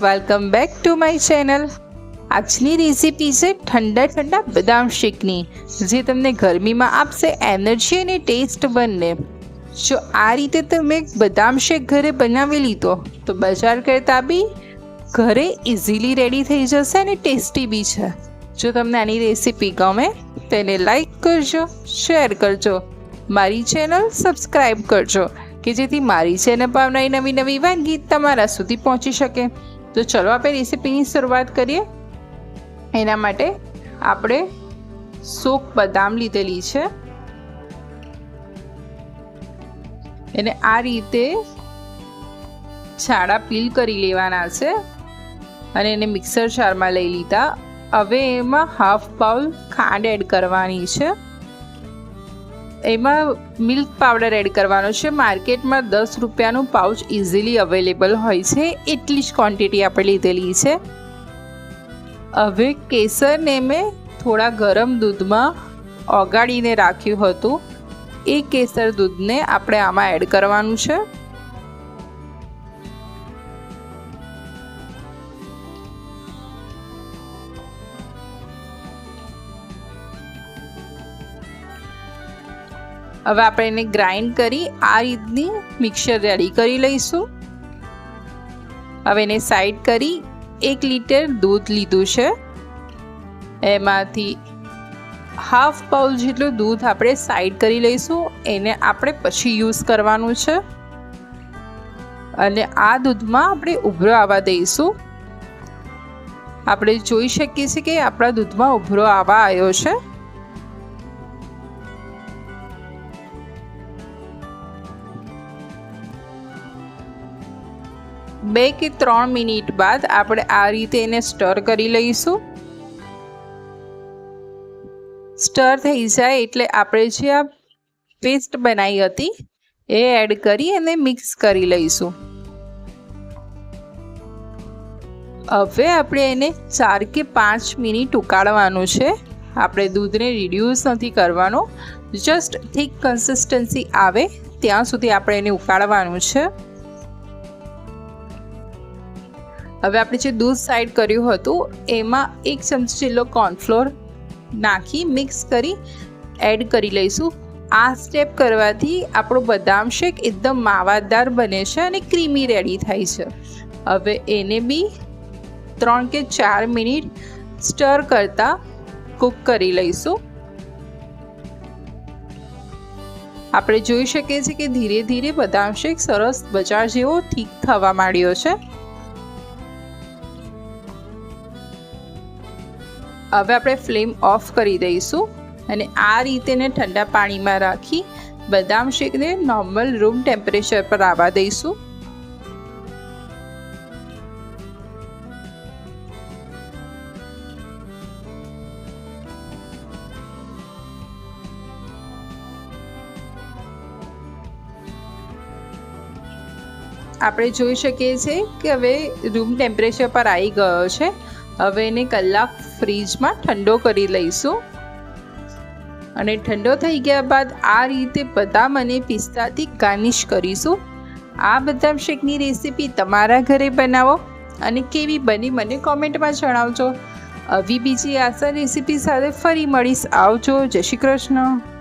Welcome back to my channel. આજની recipe છે ઠંડા ઠંડા બદામ શેકની, જે તમને ગરમીમાં આપશે એનર્જી અને ટેસ્ટ બંને। જો આ રીતે તમે બદામ શેક ઘરે બનાવી લીધો તો બજાર કરતાં બી ઘરે ઇઝીલી રેડી થઈ જશે અને ટેસ્ટી બી છે। જો તમને આની રેસીપી ગમે તો એને લાઈક કરજો, શેર કરજો, મારી ચેનલ સબસ્ક્રાઈબ કરજો કે જેથી મારી ચેનલ પર આવનારી નવી નવી વાનગી તમારા સુધી પહોંચી શકે। તો ચલો આપણે રેસીપીની શરૂઆત કરીએ। એના માટે આપણે સોક બદામ લીધેલી છે, એને આ રીતે છાડા પીલ કરી લેવાના છે અને એને મિક્સર જારમાં લઈ લીધા। હવે એમાં હાફ બાઉલ ખાંડ એડ કરવાની છે, એમાં મિલ્ક પાવડર એડ કરવાનો છે। માર્કેટમાં 10 રૂપિયાનું પાઉચ ઇઝીલી અવેલેબલ હોય છે, એટલી જ ક્વોન્ટિટી આપણે લીધેલી છે। હવે કેસરને મેં થોડા ગરમ દૂધમાં ઓગાળીને રાખ્યું હતું, એ કેસર દૂધને આપણે આમાં એડ કરવાનું છે। હવે આપણે એને ગ્રાઇન્ડ કરી આ રીતની મિક્સર રેડી કરી લઈશું। હવે એને સાઈડ કરી 1 લીટર દૂધ લીધું છે, એમાંથી હાફ બાઉલ જેટલું દૂધ આપણે સાઈડ કરી લઈશું, એને આપણે પછી યુઝ કરવાનું છે। અને આ દૂધમાં આપણે ઉભરો આવવા દઈશું। આપણે જોઈ શકીએ છીએ કે આપણા દૂધમાં ઉભરો આવવા આવ્યો છે। 2 કે 3 મિનિટ બાદ આપણે આ રીતે એને સ્ટર કરી લઈશું। સ્ટર થઈ જાય એટલે આપણે જે આ પેસ્ટ બનાવી હતી એ એડ કરી અને મિક્સ કરી લઈશું। હવે આપણે એને 4 કે 5 મિનિટ ઉકાળવાનું છે। આપણે દૂધને રિડ્યુસ નથી કરવાનો, જસ્ટ થીક કન્સિસ્ટન્સી આવે ત્યાં સુધી આપણે એને ઉકાળવાનું છે। હવે આપણે જે દૂધ સાઈડ કર્યું હતું એમાં 1 ચમચી જેટલો કોર્નફ્લોર નાખી મિક્સ કરી એડ કરી લઈશું। આ સ્ટેપ કરવાથી આપણો બદામ શેક એકદમ માવાદાર બને છે અને ક્રીમી રેડી થાય છે। હવે એને બી 3 કે 4 મિનિટ સ્ટર કરતા કૂક કરી લઈશું। આપણે જોઈ શકીએ છીએ કે ધીરે ધીરે બદામ શેક સરસ બજાર જેવો ઠીક થવા માંડ્યો છે। હવે આપણે ફ્લેમ ઓફ કરી દઈશું અને આ રીતે ને ઠંડા પાણીમાં રાખી બદામ શેકને નોર્મલ રૂમ ટેમ્પરેચર પર આવવા દઈશું। આપણે જોઈ શકીએ છીએ કે હવે રૂમ ટેમ્પરેચર પર આવી ગયો છે। હવે એને કલાક ફ્રીજમાં ઠંડો કરી લઈશું અને ઠંડો થઈ ગયા બાદ આ રીતે બદામ અને પિસ્તાથી ગાર્નિશ કરીશું। આ બદામ શેકની રેસીપી તમારા ઘરે બનાવો અને કેવી બની મને કોમેન્ટમાં જણાવજો। આવી બીજી આસાન રેસીપી સાથે ફરી મળીશ। આવજો, જય શ્રી કૃષ્ણ।